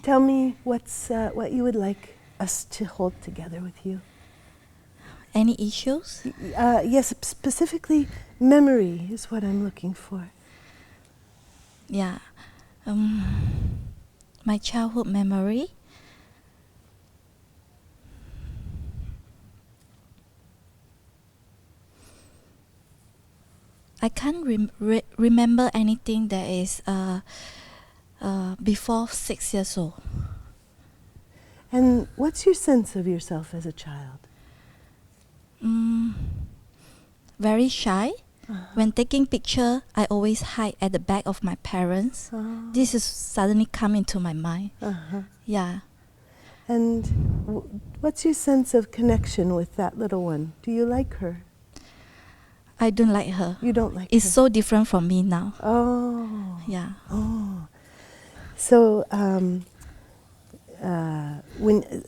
Tell me what you would like us to hold together with you. Any issues? Yes, specifically memory is what I'm looking for. Yeah. My childhood memory. I can't remember anything that is before 6 years old. And what's your sense of yourself as a child? Very shy. When taking picture, I always hide at the back of my parents. This is suddenly come into my mind. Yeah. And what's your sense of connection with that little one? Do you like her? I don't like her. You don't like It's her? so different from me now. Oh. Yeah. Oh. So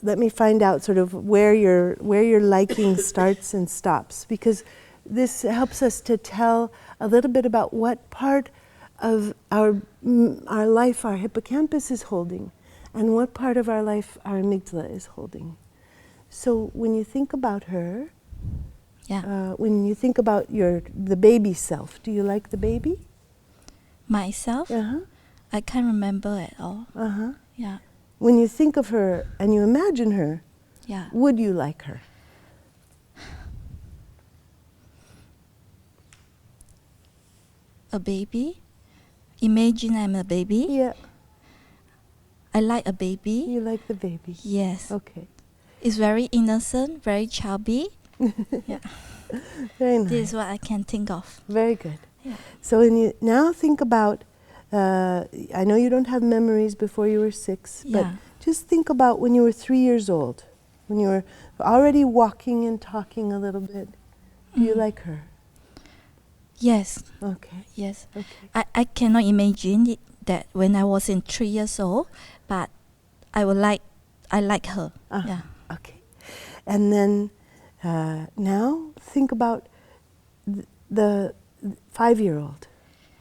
let me find out sort of where your liking starts and stops, because this helps us to tell a little bit about what part of our life our hippocampus is holding and what part of our life our amygdala is holding. So when you think about her, when you think about the baby self, do you like the baby? Myself? I can't remember at all. Yeah. When you think of her and you imagine her, Yeah. would you like her? A baby? Imagine I'm a baby? Yeah. I like a baby. You like the baby? Yes. Okay. It's very innocent, very chubby. Yeah. Very nice. This is what I can think of. Very good. Yeah. So when you now think about, I know you don't have memories before you were 6, but just think about when you were 3 years old, when you were already walking and talking a little bit. Do you like her? Yes. Okay. Yes. Okay. I cannot imagine that when I was in 3 years old, but I like her. Yeah. Okay. And then now think about the 5-year-old,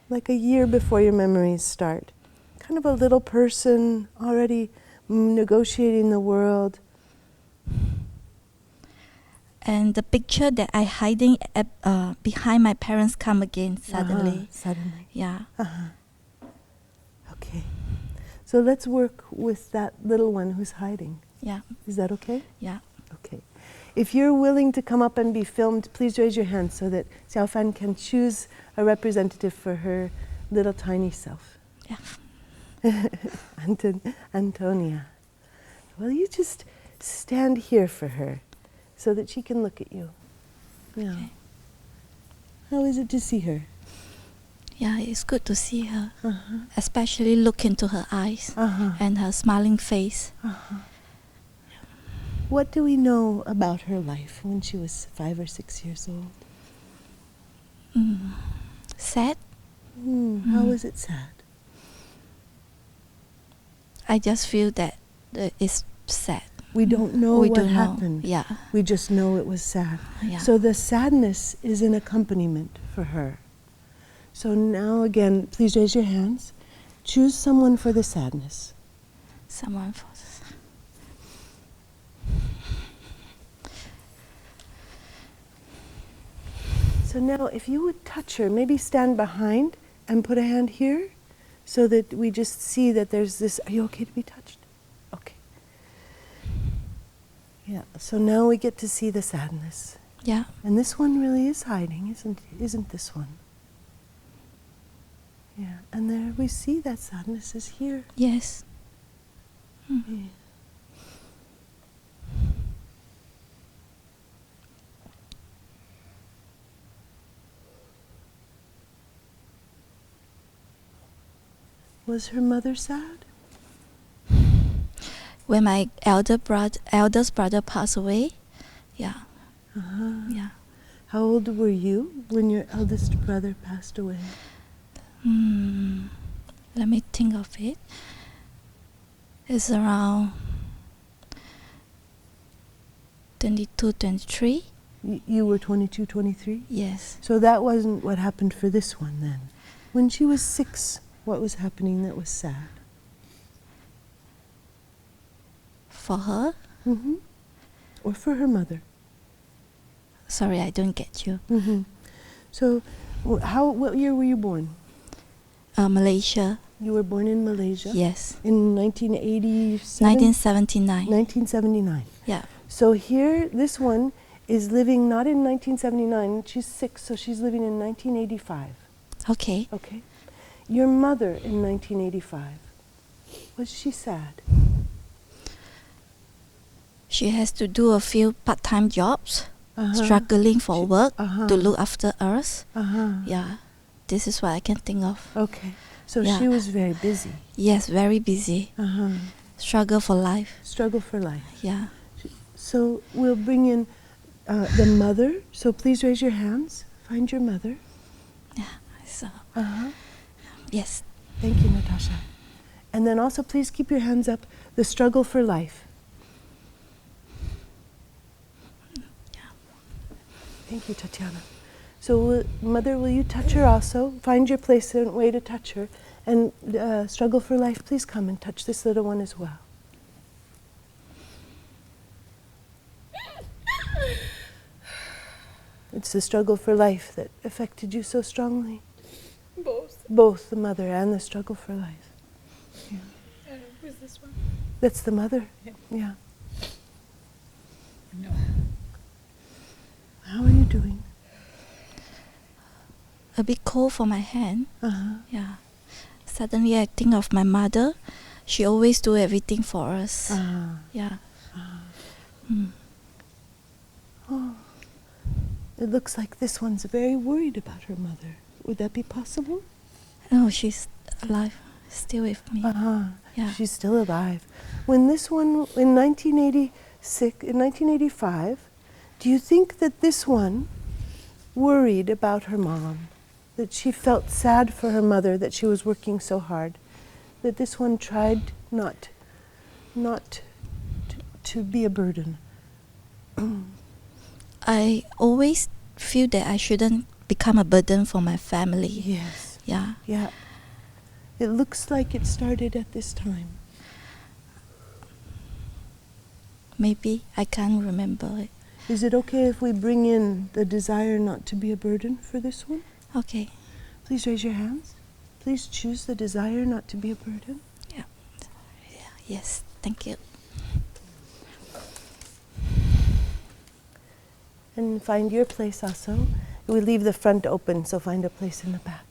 like a year before your memories start. Kind of a little person already negotiating the world. And the picture that I hiding behind my parents come again suddenly. Suddenly. Yeah. Okay. So let's work with that little one who's hiding. Yeah. Is that okay? Yeah. Okay. If you're willing to come up and be filmed, please raise your hand so that Siow Fam can choose a representative for her little tiny self. Yeah. Antonia. Well, you just stand here for her so that she can look at you. Yeah. Okay. How is it to see her? Yeah, it's good to see her, especially look into her eyes and her smiling face. What do we know about her life when she was 5 or 6 years old? Sad? How was it sad? I just feel that it's sad. We don't know We what don't know. happened. Yeah. We just know it was sad. Yeah. So the sadness is an accompaniment for her. So now again, please raise your hands. Choose someone for the sadness. Someone for So now if you would touch her, maybe stand behind and put a hand here so that we just see that there's this. Are you okay to be touched? Okay. Yeah, so now we get to see the sadness. Yeah. And this one really is hiding, isn't this one? Yeah, and there we see that sadness is here. Yes. Yeah. Was her mother sad? When my eldest brother passed away, yeah. Yeah. How old were you when your eldest brother passed away? Let me think of it. It's around 22, 23. You were 22, 23? Yes. So that wasn't what happened for this one then. When she was 6, what was happening that was sad? For her? Mm-hmm. Or for her mother? Sorry, I don't get you. Mm-hmm. So, what year were you born? Malaysia. You were born in Malaysia? Yes. In 1987? 1979. 1979. Yeah. So here, this one is living not in 1979. She's 6, so she's living in 1985. Okay. Okay. Your mother in 1985, was she sad? She has to do a few part-time jobs, Uh-huh. struggling for work Uh-huh. to look after us. Uh-huh. Yeah. This is what I can think of. Okay. So Yeah. she was very busy. Yes, very busy. Uh-huh. Struggle for life. Struggle for life. Yeah. So we'll bring in the mother. So please raise your hands. Find your mother. Yeah. So, Uh-huh. yes. Thank you, Natasha. And then also please keep your hands up. The struggle for life. Thank you, Tatiana. So, Mother, will you touch her also? Find your place and way to touch her. And struggle for life, please come and touch this little one as well. It's the struggle for life that affected you so strongly. Both. Both the mother and the struggle for life. Yeah. Who's this one? That's the mother. Yeah. Yeah. No. How are you doing? A bit cold for my hand. Uh-huh. Yeah. Suddenly I think of my mother. She always do everything for us. Yeah. Mm. Oh. It looks like this one's very worried about her mother. Would that be possible? No, she's alive, still with me. Uh-huh. Yeah. She's still alive. When this one, in 1985, do you think that this one worried about her mom? That she felt sad for her mother, that she was working so hard? That this one tried not to be a burden? I always feel that I shouldn't become a burden for my family. Yes. Yeah. Yeah. It looks like it started at this time. Maybe I can't remember it. Is it okay if we bring in the desire not to be a burden for this one? Okay. Please raise your hands. Please choose the desire not to be a burden. Yeah. Yes. Thank you. And find your place also. We leave the front open, so find a place in the back.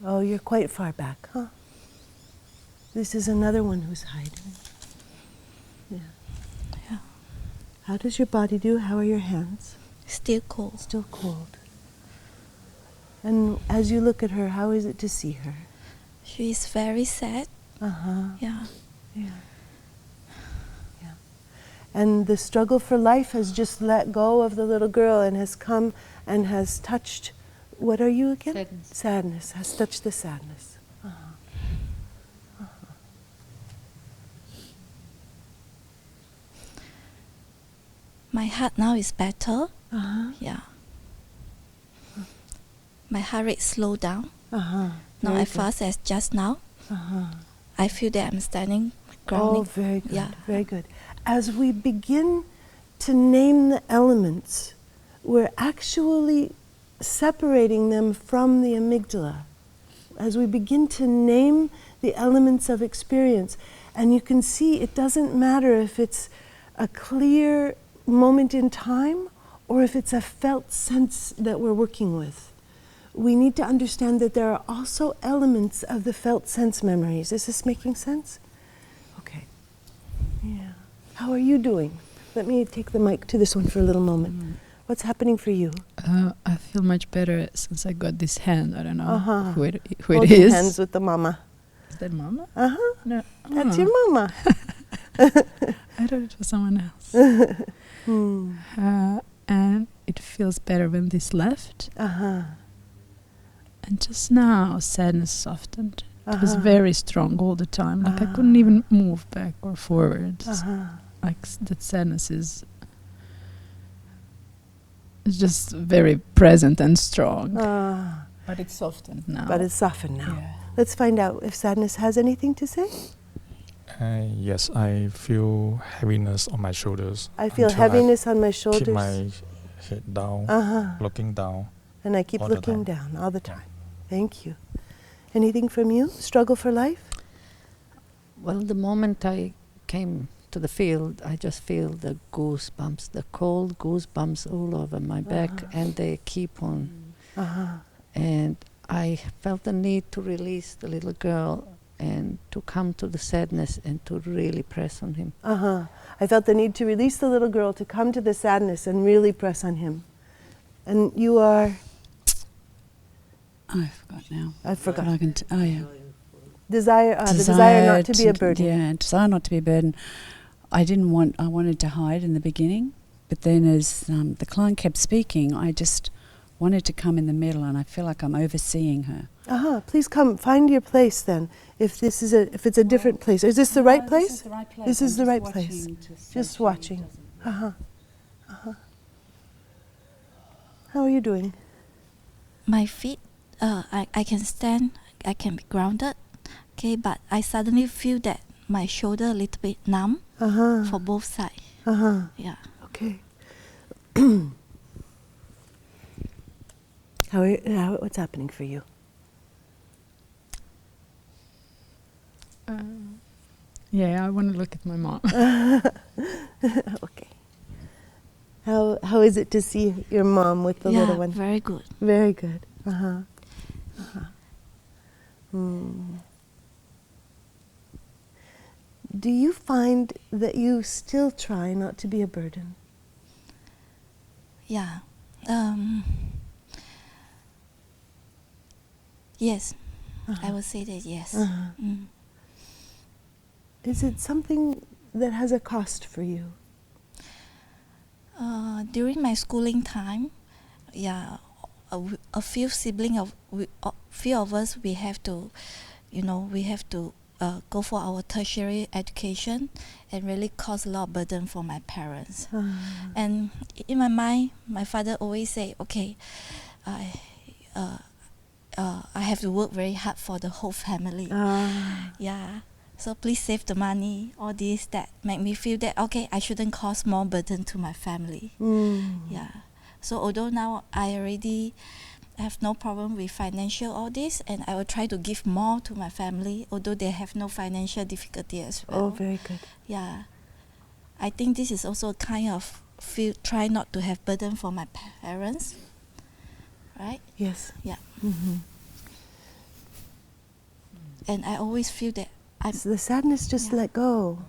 Oh, you're quite far back, huh? This is another one who's hiding. Yeah. Yeah. How does your body do? How are your hands? Still cold. Still cold. And as you look at her, how is it to see her? She is very sad. Uh-huh. Yeah. Yeah. Yeah. And the struggle for life has just let go of the little girl and has come and has touched, what are you again? Sadness. Sadness, has touched the sadness. Uh-huh. Uh-huh. My heart now is better. Uh-huh. Yeah. My heart rate slowed down. Uh-huh. Not Very as good. fast as just now. Uh-huh. I feel that I'm standing Oh, grounding. very good, Yeah. very good. As we begin to name the elements, we're actually separating them from the amygdala. As we begin to name the elements of experience, and you can see it doesn't matter if it's a clear moment in time or if it's a felt sense that we're working with. We need to understand that there are also elements of the felt sense memories. Is this making sense? Okay. Yeah. How are you doing? Let me take the mic to this one for a little moment. What's happening for you? I feel much better since I got this hand. I don't know Uh-huh. who it Holding is. hands with the mama. Is that Mama? Uh-huh. No. That's Oh. your mama. I thought it was someone else. Hmm. And it feels better when this left. Uh-huh. And just now, sadness softened. It was Uh-huh. very strong all the time. Like I couldn't even move back or forward. Uh-huh. Like that sadness is just very present and strong. But it's softened now. But it's softened now. Yeah. Let's find out if sadness has anything to say. Yes, I feel heaviness on my shoulders. I feel until heaviness on my I shoulders. keep my head down, looking down. And I keep all the looking time. down all the time. Thank you. Anything from you? Struggle for life? Well, the moment I came to the field, I just feel the goosebumps, the cold goosebumps all over my back, and they keep on. And I felt the need to release the little girl and to come to the sadness and to really press on him. I felt the need to release the little girl, to come to the sadness and really press on him. And you are? I forgot now. I forgot. But I can oh yeah. Desire not to be a burden. Yeah, desire not to be a burden. I wanted to hide in the beginning, but then as the client kept speaking, I just wanted to come in the middle, and I feel like I'm overseeing her. Please come, find your place then. If it's a different place. Is this the right place? This is the right place. This is I'm the just right place. watching to see Just she watching. doesn't- How are you doing? My feet, I can stand, I can be grounded, okay, but I suddenly feel that my shoulder a little bit numb for both sides. Yeah. Okay. What's happening for you? Yeah, I want to look at my mom. Okay. How is it to see your mom with the little one? Very good. Very good. Do you find that you still try not to be a burden? Yeah. Yes. I would say that yes. Is it something that has a cost for you? During my schooling time, yeah, a few siblings few of us, we have to go for our tertiary education, and really cause a lot of burden for my parents. And in my mind, my father always say, okay, I have to work very hard for the whole family. Yeah. So please save the money, all this, that make me feel that, okay, I shouldn't cause more burden to my family. Yeah. So although now I already have no problem with financial all this, and I will try to give more to my family, although they have no financial difficulty as well. Oh, very good. Yeah. I think this is also a kind of try not to have burden for my parents. Right? Yes. Yeah. And I always feel that So the sadness just let go.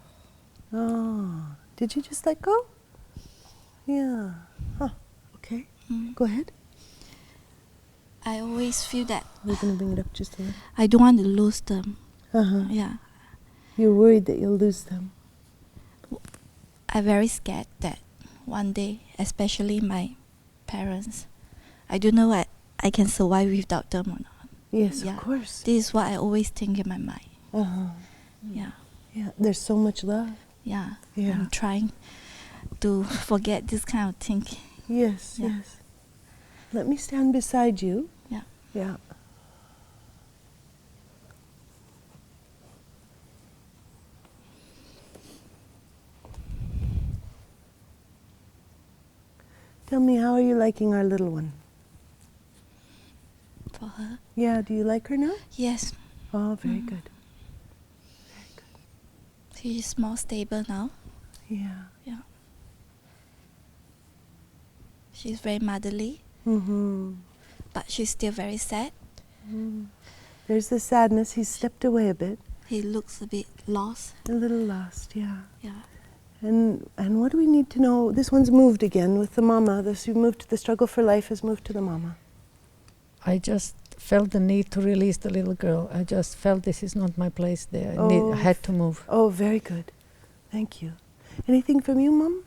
Oh, did you just let go? Yeah. Okay. Go ahead. I always feel that We're going to bring it up just a little. I don't want to lose them. Yeah. You're worried that you'll lose them. I'm very scared that one day, especially my parents, I don't know I can survive without them or not. Yes, Yeah. of course. This is what I always think in my mind. Yeah. Yeah, there's so much love. Yeah. Yeah. I'm trying to forget this kind of thinking. Yes, Yeah. yes. Let me stand beside you. Yeah. Yeah. Tell me, how are you liking our little one? For her? Yeah, do you like her now? Yes. Oh, very good. She is more stable now. Yeah. Yeah. She's very motherly, but she's still very sad. There's the sadness. He's stepped away a bit. He looks a bit lost. A little lost, yeah. Yeah. And what do we need to know? This one's moved again with the mama. You moved to the struggle for life has moved to the mama. I just felt the need to release the little girl. I just felt this is not my place there. I had to move. Oh, very good. Thank you. Anything from you, Mom?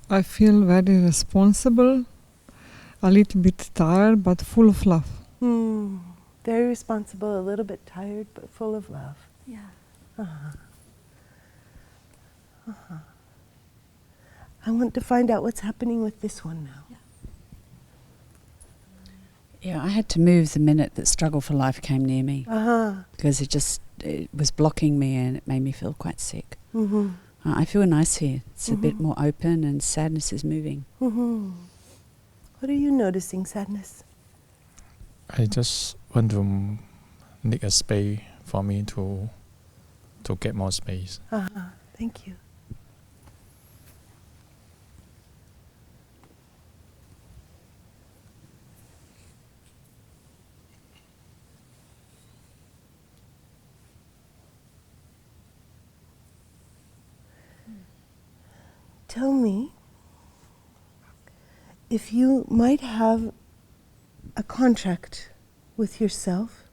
I feel very responsible, a little bit tired, but full of love. Very responsible, a little bit tired, but full of love. Yeah. I want to find out what's happening with this one now. Yeah. Yeah, I had to move the minute that struggle for life came near me because it was blocking me and it made me feel quite sick. Mm-hmm. I feel nice here. It's a bit more open and sadness is moving. Mm-hmm. What are you noticing, Sadness? I just want to make a space for me to get more space. Thank you. Tell me if you might have a contract with yourself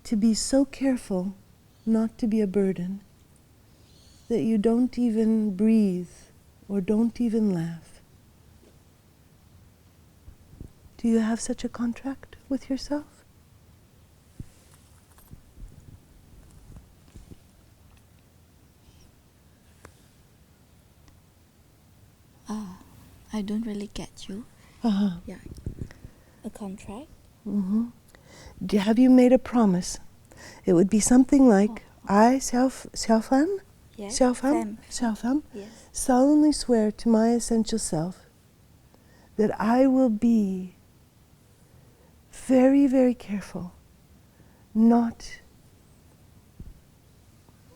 to be so careful not to be a burden that you don't even breathe or don't even laugh. Do you have such a contract with yourself? I don't really get you. Uh-huh. Yeah. A contract? Mm-hmm. Have you made a promise? It would be something like, I, Siow Fam, Yes. Siow Fam, Siow Fam, Yes. solemnly swear to my essential self that I will be very, very careful not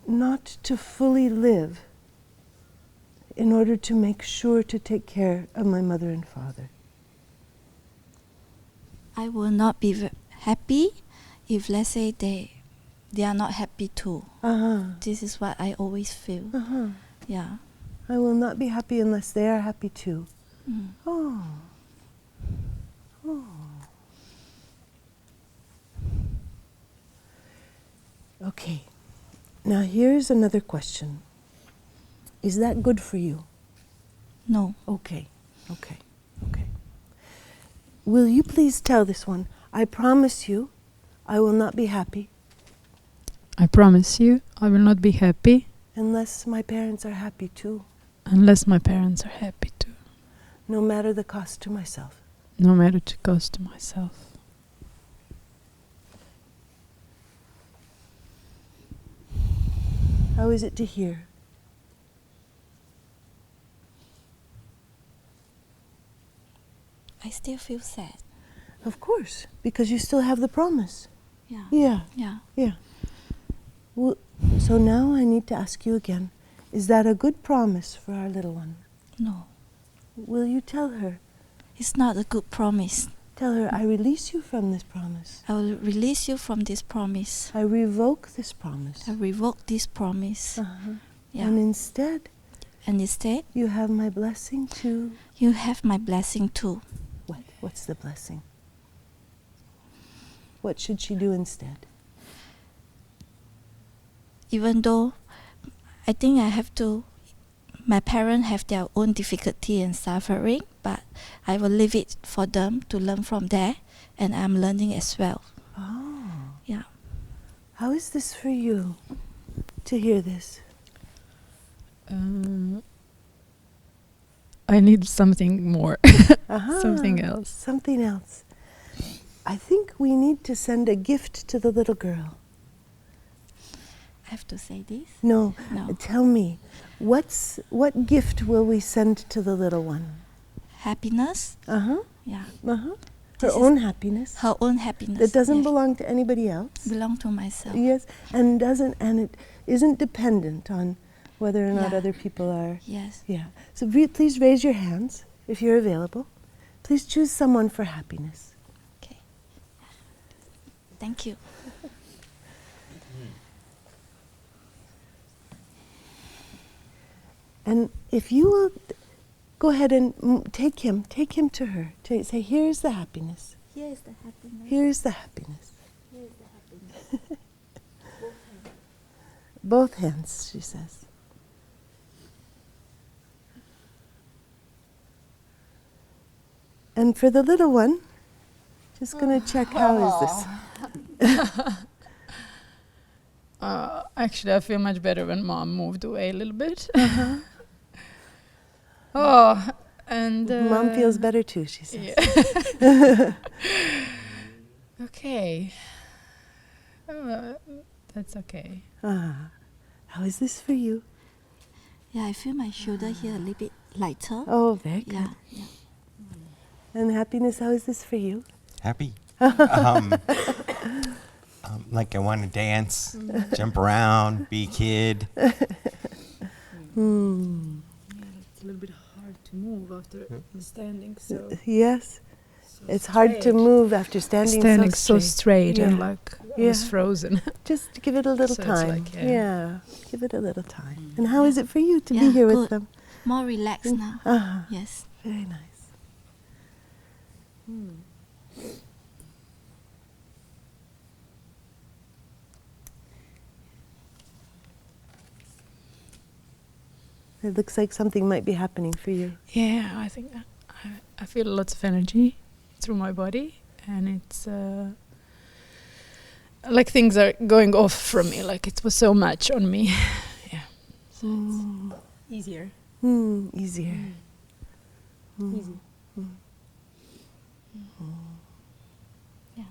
to fully live in order to make sure to take care of my mother and father. I will not be happy if, let's say, they are not happy too. This is what I always feel. Yeah. I will not be happy unless they are happy too. Mm. Oh. Okay. Now here's another question. Is that good for you? No. Okay. Will you please tell this one, I promise you I will not be happy I promise you, I will not be happy unless my parents are happy too, unless my parents are happy too, no matter the cost to myself. no matter the cost to myself. How is it to hear? I still feel sad. Of course, because you still have the promise. Yeah. Yeah. Well, so now I need to ask you again, is that a good promise for our little one? No. Will you tell her? It's not a good promise. Tell her, I release you from this promise. I will release you from this promise. I revoke this promise. I revoke this promise. Yeah. And instead, you have my blessing too. You have my blessing too. What? What's the blessing? What should she do instead? Even though I think my parents have their own difficulty and suffering, but I will leave it for them to learn from there, and I'm learning as well. Oh. Yeah. How is this for you to hear this? I need something more, something else. Something else. I think we need to send a gift to the little girl. I have to say this? No. No. Tell me, what gift will we send to the little one? Happiness? Yeah. Her This own happiness. Her own happiness. That doesn't yes. belong to anybody else. Belong to myself. Yes, and it isn't dependent on whether or not Yeah. other people are. Yes. Yeah. So please raise your hands if you're available. Please choose someone for happiness. Okay. Thank you. And if you will go ahead and take him to her. Say, here's the happiness. Here is the happiness. Here's the happiness. Here is the happiness. Both hands, she says. And for the little one, just going to check how is this. Actually, I feel much better when Mom moved away a little bit. And And Mom feels better too, she says. Yeah. Okay. That's okay. How is this for you? Yeah, I feel my shoulder here a little bit lighter. Oh, very good. Yeah, yeah. And happiness, how is this for you? Happy. Like I want to dance, jump around, be a kid. It's a little bit hard to move after standing so. Yes. It's hard to move after standing So straight and Yeah. like I was frozen. Just give it a little So it's time. like, yeah, give it a little time. And how is it for you to be Yeah, here with good. them? More relaxed now. Yes. Very nice. It looks like something might be happening for you. Yeah, I think that I feel lots of energy through my body, and it's like things are going off from me. Like it was so much on me. Yeah, so it's easier. Easier. Easy. Yeah.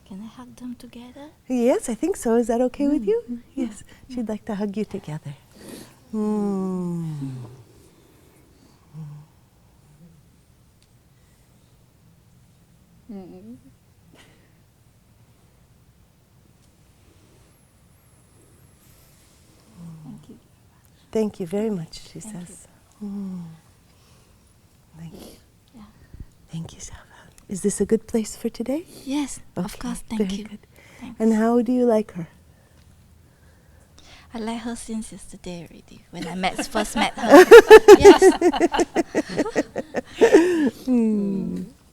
Can I hug them together? Yes, I think so. Is that okay with you? Yes. She'd like to hug you together. Thank you. Thank you very much, she Thank says. Thank you. Yeah. Thank you, Siow Fam. Is this a good place for today? Yes, of Okay, course. Thank very you. good. Thanks. And how do you like her? I like her since yesterday already, when I first met her. Yes.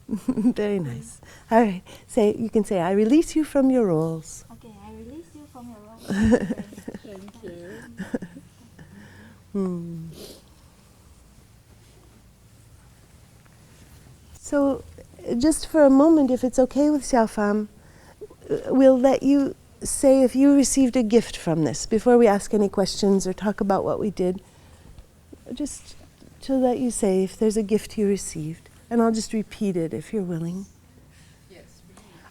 Very nice. All right. You can say, I release you from your roles. Okay, I release you from your role. Thank you. So, just for a moment, if it's okay with Siow Fam, we'll let you say if you received a gift from this before we ask any questions or talk about what we did. Just to let you say if there's a gift you received. And I'll just repeat it if you're willing. Yes.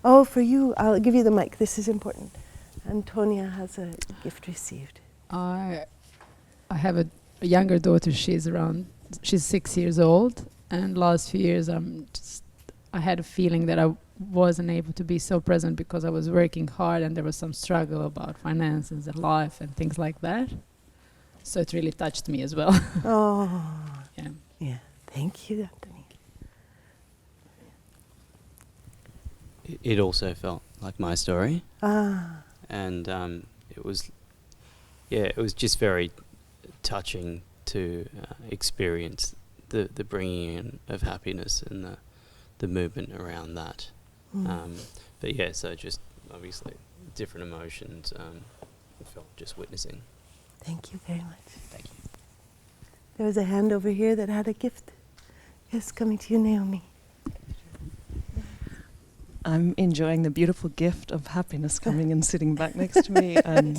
Oh, for you, I'll give you the mic. This is important. Antonia has a gift received. I have a younger daughter. She's 6 years old, and last few years I had a feeling that I wasn't able to be so present because I was working hard and there was some struggle about finances and life and things like that. So it really touched me as well. Oh, Yeah. yeah. Thank you, Antonia. It also felt like my story, and it was just very touching to experience the bringing in of happiness and the movement around that. But yeah, so just obviously different emotions. I felt just witnessing. Thank you very much. Thank you. There was a hand over here that had a gift. Yes, coming to you, Naomi. I'm enjoying the beautiful gift of happiness coming and sitting back next to me, and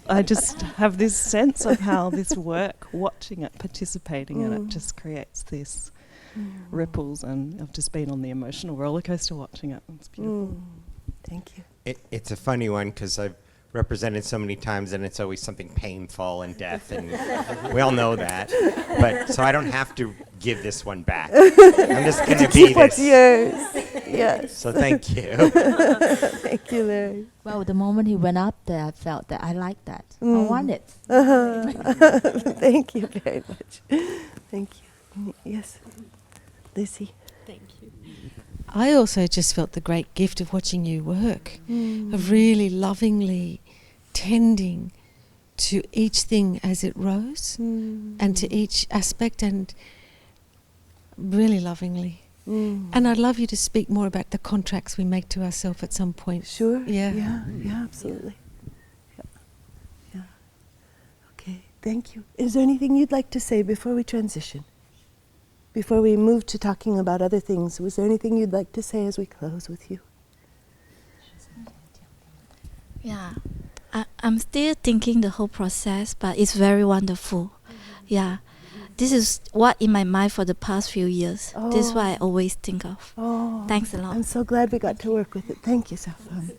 I just have this sense of how this work, watching it, participating in it, just creates this ripples, and I've just been on the emotional roller coaster watching it. It's beautiful. Thank you. It's a funny one because I've represented so many times and it's always something painful and death, and we all know that. But so I don't have to give this one back. I'm just going to be What's this. yours? Yes. So thank you. Thank you, Larry. Well, the moment he went up there, I felt that I like that. I want it. Thank you very much. Thank you. Yes, Lizzie. Thank you. I also just felt the great gift of watching you work, of really lovingly tending to each thing as it rose and to each aspect, and really lovingly. And I'd love you to speak more about the contracts we make to ourselves at some point. Sure. Yeah. Yeah, absolutely. Yeah. Okay, thank you. Is there anything you'd like to say before we transition? Before we move to talking about other things, was there anything you'd like to say as we close with you? Yeah, I'm still thinking the whole process, but it's very wonderful. Yeah, this is what in my mind for the past few years. This is what I always think of. Oh, Thanks a lot. I'm so glad we got to work with it. Thank you, Siow Fam.